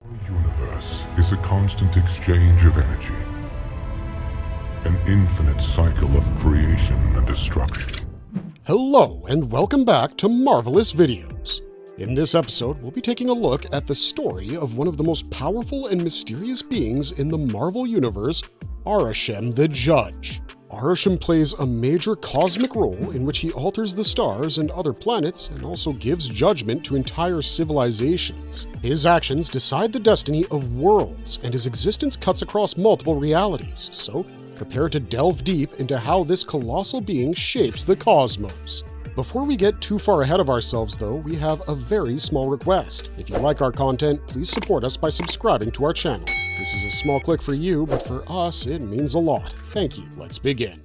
The universe is a constant exchange of energy, an infinite cycle of creation and destruction. Hello, and welcome back to Marvelous Videos. In this episode, we'll be taking a look at the story of one of the most powerful and mysterious beings in the Marvel Universe, Arishem the Judge. Arishem plays a major cosmic role in which he alters the stars and other planets and also gives judgment to entire civilizations. His actions decide the destiny of worlds, and his existence cuts across multiple realities, so prepare to delve deep into how this colossal being shapes the cosmos. Before we get too far ahead of ourselves, though, we have a very small request. If you like our content, please support us by subscribing to our channel. This is a small click for you, but for us, it means a lot. Thank you. Let's begin.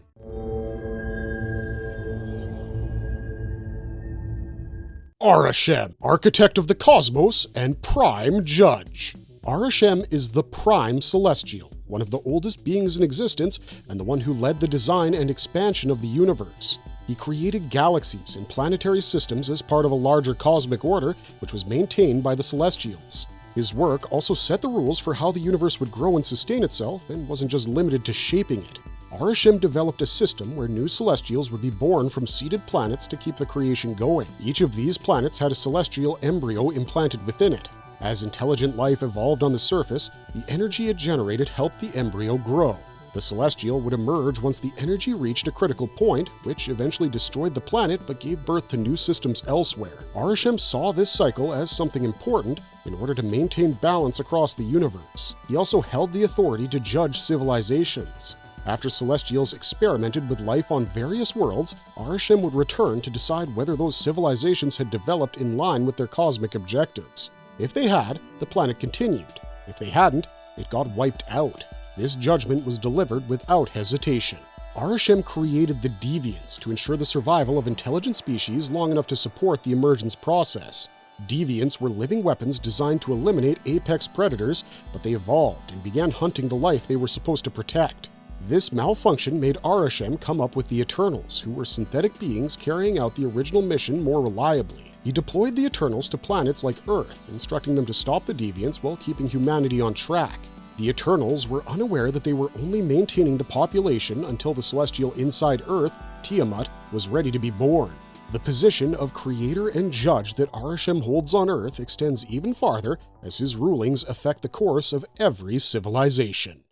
Arishem, Architect of the Cosmos and Prime Judge. Arishem is the Prime Celestial, one of the oldest beings in existence and the one who led the design and expansion of the universe. He created galaxies and planetary systems as part of a larger cosmic order, which was maintained by the Celestials. His work also set the rules for how the universe would grow and sustain itself, and wasn't just limited to shaping it. Arishem developed a system where new Celestials would be born from seeded planets to keep the creation going. Each of these planets had a celestial embryo implanted within it. As intelligent life evolved on the surface, the energy it generated helped the embryo grow. The Celestial would emerge once the energy reached a critical point, which eventually destroyed the planet but gave birth to new systems elsewhere. Arishem saw this cycle as something important in order to maintain balance across the universe. He also held the authority to judge civilizations. After Celestials experimented with life on various worlds, Arishem would return to decide whether those civilizations had developed in line with their cosmic objectives. If they had, the planet continued. If they hadn't, it got wiped out. This judgment was delivered without hesitation. Arishem created the Deviants to ensure the survival of intelligent species long enough to support the emergence process. Deviants were living weapons designed to eliminate apex predators, but they evolved and began hunting the life they were supposed to protect. This malfunction made Arishem come up with the Eternals, who were synthetic beings carrying out the original mission more reliably. He deployed the Eternals to planets like Earth, instructing them to stop the Deviants while keeping humanity on track. The Eternals were unaware that they were only maintaining the population until the Celestial inside Earth, Tiamat, was ready to be born. The position of creator and judge that Arishem holds on Earth extends even farther, as his rulings affect the course of every civilization.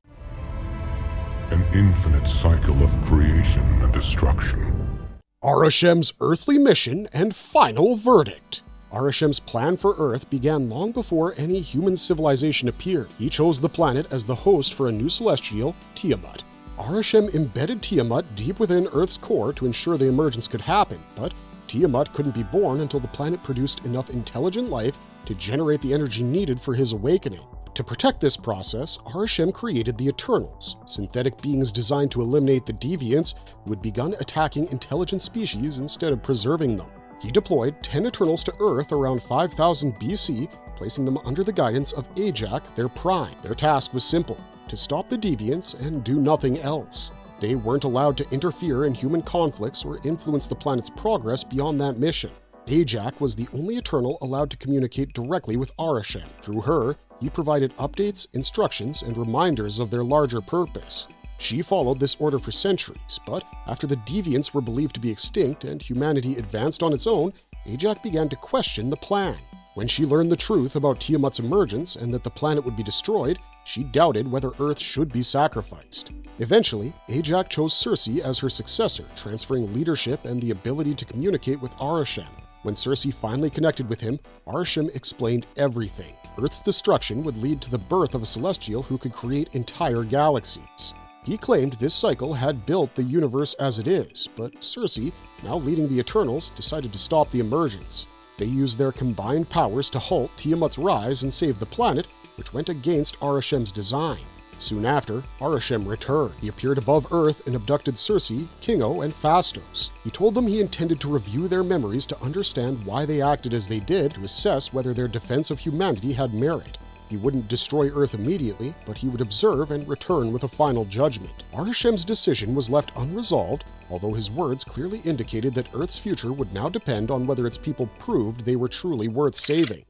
An infinite cycle of creation and destruction. Arishem's earthly mission and final verdict. Arishem's plan for Earth began long before any human civilization appeared. He chose the planet as the host for a new celestial, Tiamat. Arishem embedded Tiamat deep within Earth's core to ensure the emergence could happen, but Tiamat couldn't be born until the planet produced enough intelligent life to generate the energy needed for his awakening. To protect this process, Arishem created the Eternals, synthetic beings designed to eliminate the Deviants who had begun attacking intelligent species instead of preserving them. He deployed 10 Eternals to Earth around 5000 BC, placing them under the guidance of Ajak, their prime. Their task was simple: to stop the Deviants and do nothing else. They weren't allowed to interfere in human conflicts or influence the planet's progress beyond that mission. Ajak was the only Eternal allowed to communicate directly with Arishem. Through her, he provided updates, instructions, and reminders of their larger purpose. She followed this order for centuries, but after the Deviants were believed to be extinct and humanity advanced on its own, Ajak began to question the plan. When she learned the truth about Tiamat's emergence and that the planet would be destroyed, she doubted whether Earth should be sacrificed. Eventually, Ajak chose Circe as her successor, transferring leadership and the ability to communicate with Arishem. When Circe finally connected with him, Arishem explained everything. Earth's destruction would lead to the birth of a celestial who could create entire galaxies. He claimed this cycle had built the universe as it is, but Circe, now leading the Eternals, decided to stop the emergence. They used their combined powers to halt Tiamat's rise and save the planet, which went against Arishem's design. Soon after, Arishem returned. He appeared above Earth and abducted Circe, Kingo, and Phastos. He told them he intended to review their memories to understand why they acted as they did, to assess whether their defense of humanity had merit. He wouldn't destroy Earth immediately, but he would observe and return with a final judgment. Arishem's decision was left unresolved, although his words clearly indicated that Earth's future would now depend on whether its people proved they were truly worth saving.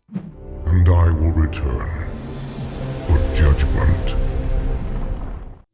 And I will return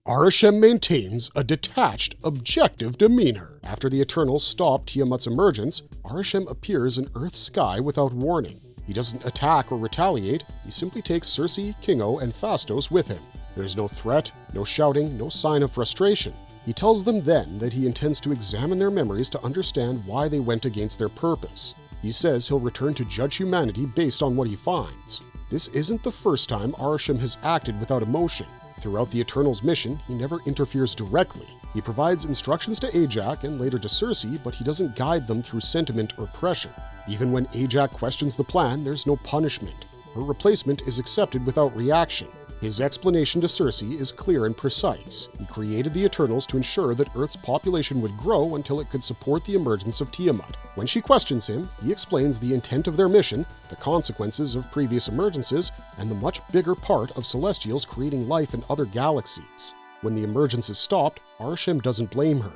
Arishem maintains a detached, objective demeanor. After the Eternals stop Tiamat's emergence, Arishem appears in Earth's sky without warning. He doesn't attack or retaliate, he simply takes Circe, Kingo, and Phastos with him. There's no threat, no shouting, no sign of frustration. He tells them then that he intends to examine their memories to understand why they went against their purpose. He says he'll return to judge humanity based on what he finds. This isn't the first time Arishem has acted without emotion. Throughout the Eternals' mission, he never interferes directly. He provides instructions to Ajax and later to Circe, but he doesn't guide them through sentiment or pressure. Even when Ajax questions the plan, there's no punishment. Her replacement is accepted without reaction. His explanation to Circe is clear and precise. He created the Eternals to ensure that Earth's population would grow until it could support the emergence of Tiamat. When she questions him, he explains the intent of their mission, the consequences of previous emergences, and the much bigger part of Celestials creating life in other galaxies. When the emergence is stopped, Arishem doesn't blame her.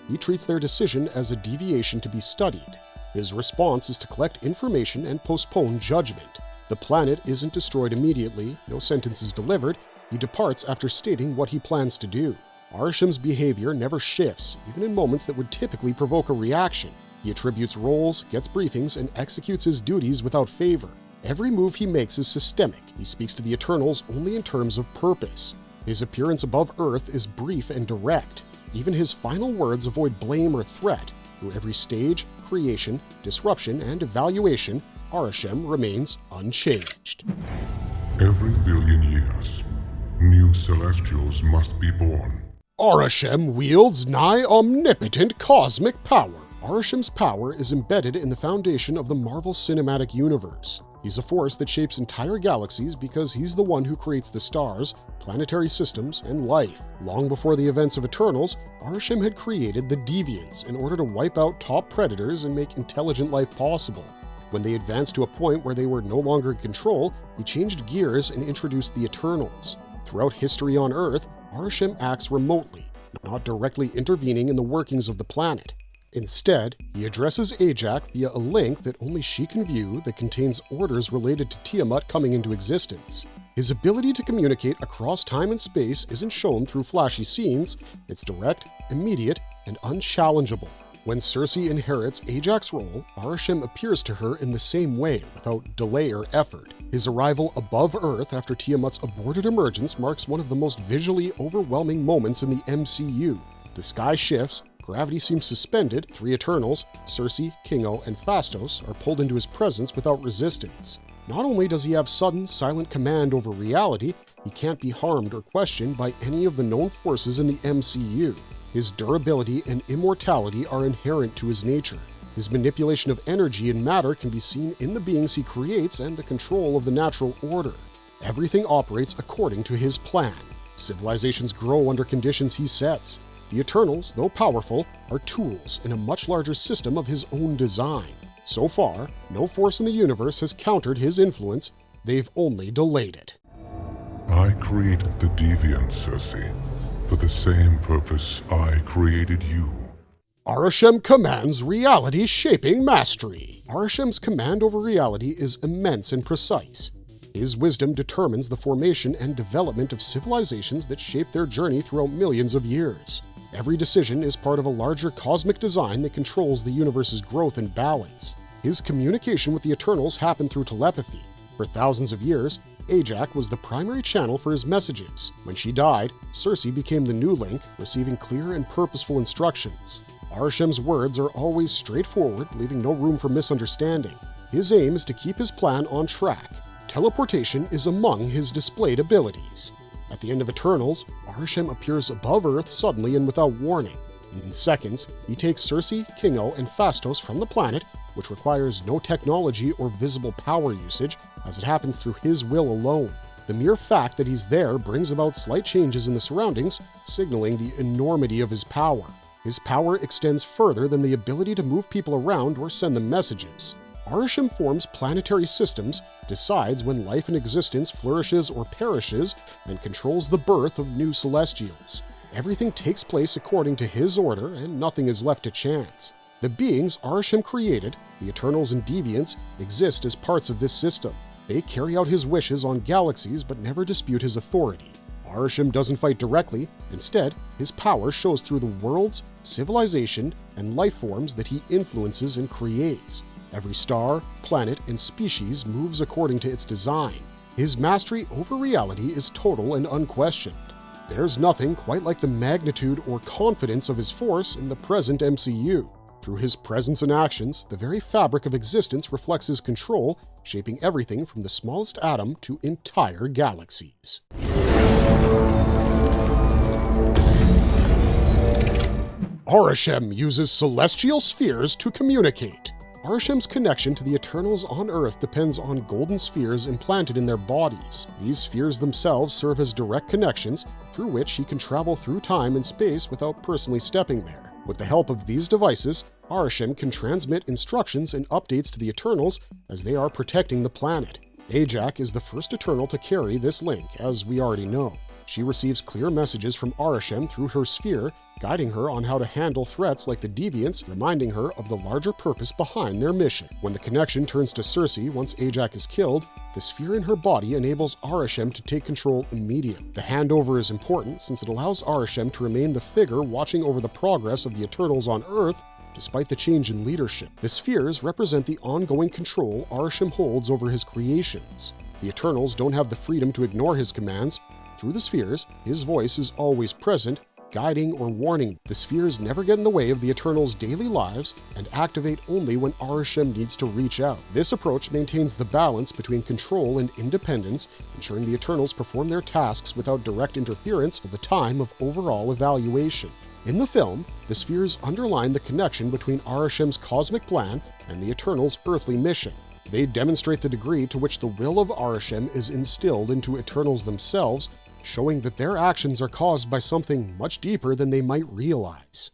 He treats their decision as a deviation to be studied. His response is to collect information and postpone judgment. The planet isn't destroyed immediately, no sentence is delivered, he departs after stating what he plans to do. Arishem's behavior never shifts, even in moments that would typically provoke a reaction. He attributes roles, gets briefings, and executes his duties without favor. Every move he makes is systemic. He speaks to the Eternals only in terms of purpose. His appearance above Earth is brief and direct. Even his final words avoid blame or threat. Through every stage, creation, disruption, and evaluation, Arishem remains unchanged. Every billion years, new Celestials must be born. Arishem wields nigh-omnipotent cosmic power. Arishem's power is embedded in the foundation of the Marvel Cinematic Universe. He's a force that shapes entire galaxies because he's the one who creates the stars, planetary systems, and life. Long before the events of Eternals, Arishem had created the Deviants in order to wipe out top predators and make intelligent life possible. When they advanced to a point where they were no longer in control, he changed gears and introduced the Eternals. Throughout history on Earth, Arishem acts remotely, not directly intervening in the workings of the planet. Instead, he addresses Ajax via a link that only she can view that contains orders related to Tiamat coming into existence. His ability to communicate across time and space isn't shown through flashy scenes, it's direct, immediate, and unchallengeable. When Circe inherits Ajax's role, Arishem appears to her in the same way, without delay or effort. His arrival above Earth after Tiamat's aborted emergence marks one of the most visually overwhelming moments in the MCU. The sky shifts, gravity seems suspended, three Eternals, Circe, Kingo, and Phastos, are pulled into his presence without resistance. Not only does he have sudden, silent command over reality, he can't be harmed or questioned by any of the known forces in the MCU. His durability and immortality are inherent to his nature. His manipulation of energy and matter can be seen in the beings he creates and the control of the natural order. Everything operates according to his plan. Civilizations grow under conditions he sets. The Eternals, though powerful, are tools in a much larger system of his own design. So far, no force in the universe has countered his influence, they've only delayed it. I created the Deviants, Circe, for the same purpose I created you. Arishem commands reality-shaping mastery. Arishem's command over reality is immense and precise. His wisdom determines the formation and development of civilizations that shape their journey throughout millions of years. Every decision is part of a larger cosmic design that controls the universe's growth and balance. His communication with the Eternals happened through telepathy. For thousands of years, Ajax was the primary channel for his messages. When she died, Circe became the new link, receiving clear and purposeful instructions. Arishem's words are always straightforward, leaving no room for misunderstanding. His aim is to keep his plan on track. Teleportation is among his displayed abilities. At the end of Eternals, Arishem appears above Earth suddenly and without warning. In seconds, he takes Circe, Kingo, and Phastos from the planet, which requires no technology or visible power usage, as it happens through his will alone. The mere fact that he's there brings about slight changes in the surroundings, signaling the enormity of his power. His power extends further than the ability to move people around or send them messages. Arishem forms planetary systems, decides when life and existence flourishes or perishes, and controls the birth of new Celestials. Everything takes place according to his order, and nothing is left to chance. The beings Arishem created, the Eternals and Deviants, exist as parts of this system. They carry out his wishes on galaxies but never dispute his authority. Arishem doesn't fight directly. Instead, his power shows through the worlds, civilization, and life forms that he influences and creates. Every star, planet, and species moves according to its design. His mastery over reality is total and unquestioned. There's nothing quite like the magnitude or confidence of his force in the present MCU. Through his presence and actions, the very fabric of existence reflects his control, shaping everything from the smallest atom to entire galaxies. Arishem uses celestial spheres to communicate. Arishem's connection to the Eternals on Earth depends on golden spheres implanted in their bodies. These spheres themselves serve as direct connections through which he can travel through time and space without personally stepping there. With the help of these devices, Arishem can transmit instructions and updates to the Eternals as they are protecting the planet. Ajak is the first Eternal to carry this link, as we already know. She receives clear messages from Arishem through her sphere, guiding her on how to handle threats like the Deviants, reminding her of the larger purpose behind their mission. When the connection turns to Cersei once Ajak is killed, the sphere in her body enables Arishem to take control immediately. The handover is important since it allows Arishem to remain the figure watching over the progress of the Eternals on Earth despite the change in leadership. The spheres represent the ongoing control Arishem holds over his creations. The Eternals don't have the freedom to ignore his commands. Through the spheres, his voice is always present, guiding or warning. The spheres never get in the way of the Eternals' daily lives and activate only when Arishem needs to reach out. This approach maintains the balance between control and independence, ensuring the Eternals perform their tasks without direct interference at the time of overall evaluation. In the film, the spheres underline the connection between Arishem's cosmic plan and the Eternals' earthly mission. They demonstrate the degree to which the will of Arishem is instilled into Eternals themselves, showing that their actions are caused by something much deeper than they might realize.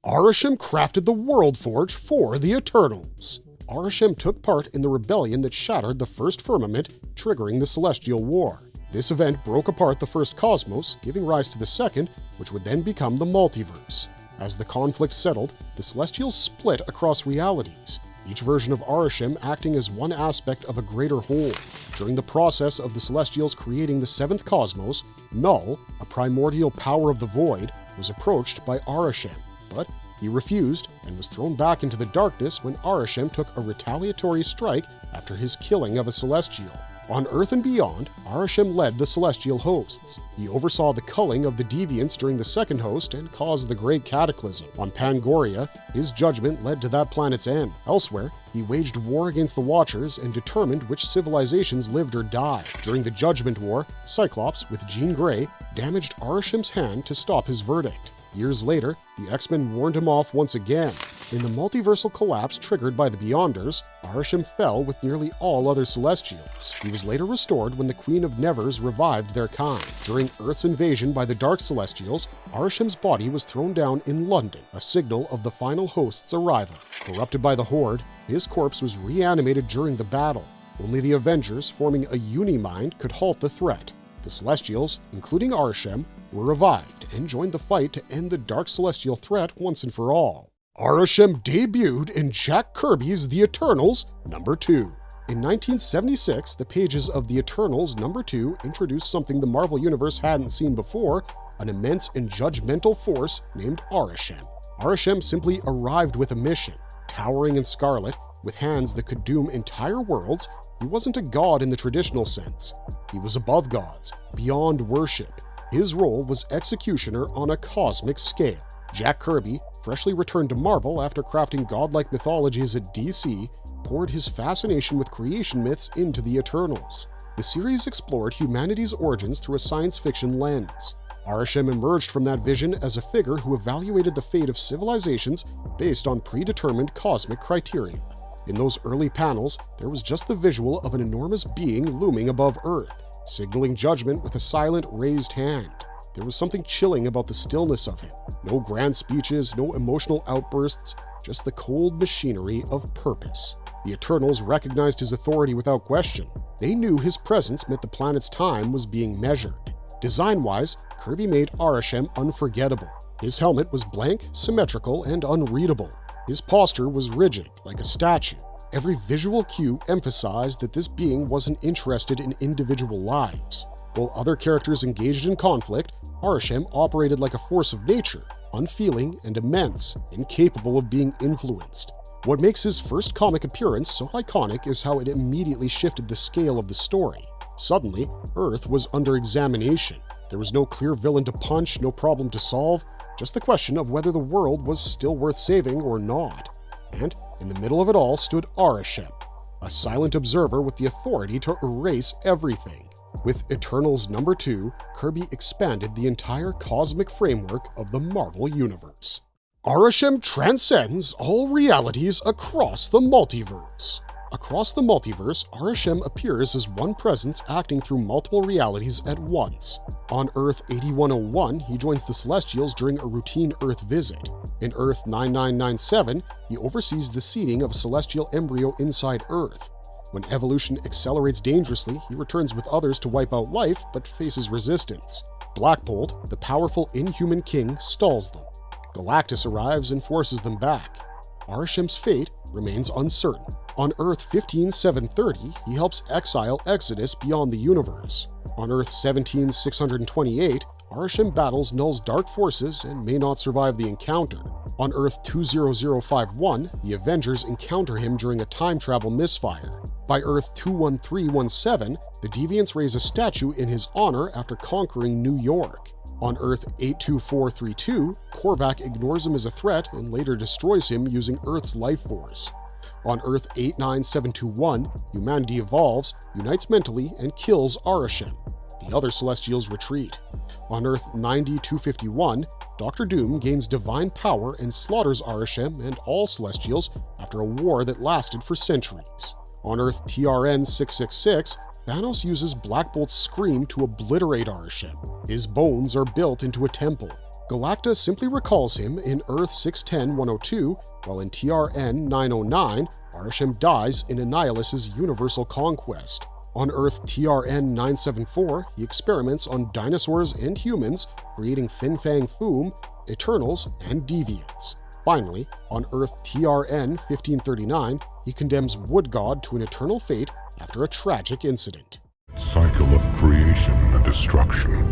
Arishem crafted the World Forge for the Eternals. Arishem took part in the rebellion that shattered the first firmament, triggering the Celestial War. This event broke apart the first cosmos, giving rise to the second, which would then become the multiverse. As the conflict settled, the Celestials split across realities, each version of Arishem acting as one aspect of a greater whole. During the process of the Celestials creating the seventh cosmos, Null, a primordial power of the void, was approached by Arishem, but he refused and was thrown back into the darkness when Arishem took a retaliatory strike after his killing of a Celestial. On Earth and beyond, Arishem led the celestial hosts. He oversaw the culling of the Deviants during the second host and caused the Great Cataclysm. On Pangoria, his judgment led to that planet's end. Elsewhere, he waged war against the Watchers and determined which civilizations lived or died. During the Judgment War, Cyclops, with Jean Grey, damaged Arishem's hand to stop his verdict. Years later, the X-Men warned him off once again. In the multiversal collapse triggered by the Beyonders, Arishem fell with nearly all other Celestials. He was later restored when the Queen of Nevers revived their kind. During Earth's invasion by the Dark Celestials, Arishem's body was thrown down in London, a signal of the final host's arrival. Corrupted by the Horde, his corpse was reanimated during the battle. Only the Avengers, forming a uni-mind, could halt the threat. The Celestials, including Arishem, were revived and joined the fight to end the Dark Celestial threat once and for all. Arishem debuted in Jack Kirby's The Eternals #2. In 1976, the pages of The Eternals #2 introduced something the Marvel Universe hadn't seen before, an immense and judgmental force named Arishem. Arishem simply arrived with a mission. Towering in scarlet, with hands that could doom entire worlds, he wasn't a god in the traditional sense. He was above gods, beyond worship. His role was executioner on a cosmic scale. Jack Kirby, freshly returned to Marvel after crafting godlike mythologies at DC, poured his fascination with creation myths into the Eternals. The series explored humanity's origins through a science fiction lens. Arishem emerged from that vision as a figure who evaluated the fate of civilizations based on predetermined cosmic criteria. In those early panels, there was just the visual of an enormous being looming above Earth, signaling judgment with a silent, raised hand. There was something chilling about the stillness of him. No grand speeches, no emotional outbursts, just the cold machinery of purpose. The Eternals recognized his authority without question. They knew his presence meant the planet's time was being measured. Design-wise, Kirby made Arishem unforgettable. His helmet was blank, symmetrical, and unreadable. His posture was rigid, like a statue. Every visual cue emphasized that this being wasn't interested in individual lives. While other characters engaged in conflict, Arishem operated like a force of nature, unfeeling and immense, incapable of being influenced. What makes his first comic appearance so iconic is how it immediately shifted the scale of the story. Suddenly, Earth was under examination. There was no clear villain to punch, no problem to solve, just the question of whether the world was still worth saving or not. And in the middle of it all stood Arishem, a silent observer with the authority to erase everything. With Eternals #2, Kirby expanded the entire cosmic framework of the Marvel Universe. Arishem transcends all realities across the multiverse. Across the multiverse, Arishem appears as one presence acting through multiple realities at once. On Earth 8101, he joins the Celestials during a routine Earth visit. In Earth 9997, he oversees the seeding of a celestial embryo inside Earth. When evolution accelerates dangerously, he returns with others to wipe out life, but faces resistance. Black Bolt, the powerful Inhuman King, stalls them. Galactus arrives and forces them back. Arishem's fate remains uncertain. On Earth 15730, he helps exile Exodus beyond the universe. On Earth 17628, Arishem battles Null's dark forces and may not survive the encounter. On Earth 20051, the Avengers encounter him during a time travel misfire. By Earth 21317, the Deviants raise a statue in his honor after conquering New York. On Earth 82432, Korvac ignores him as a threat and later destroys him using Earth's life force. On Earth 89721, humanity evolves, unites mentally, and kills Arishem. The other Celestials retreat. On Earth 90251, Dr. Doom gains divine power and slaughters Arishem and all Celestials after a war that lasted for centuries. On Earth TRN 666, Thanos uses Black Bolt's scream to obliterate Arishem. His bones are built into a temple. Galacta simply recalls him in Earth 610-102, while in TRN 909, Arishem dies in Annihilus' universal conquest. On Earth TRN 974, he experiments on dinosaurs and humans, creating Fin Fang Foom, Eternals, and Deviants. Finally, on Earth TRN 1539, he condemns Wood God to an eternal fate after a tragic incident. Cycle of creation and destruction.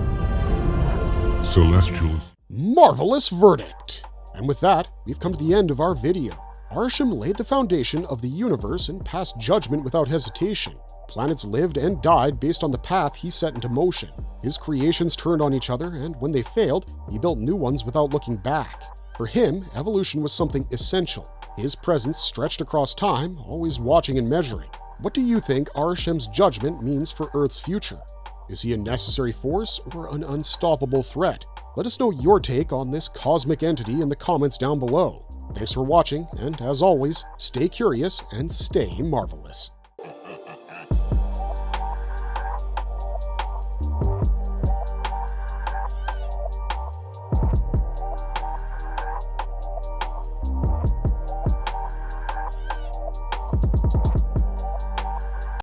Celestials. Marvelous verdict! And with that, we've come to the end of our video. Arishem laid the foundation of the universe and passed judgment without hesitation. Planets lived and died based on the path he set into motion. His creations turned on each other, and when they failed, he built new ones without looking back. For him, evolution was something essential. His presence stretched across time, always watching and measuring. What do you think Arishem's judgment means for Earth's future? Is he a necessary force or an unstoppable threat? Let us know your take on this cosmic entity in the comments down below. Thanks for watching, and as always, stay curious and stay marvelous.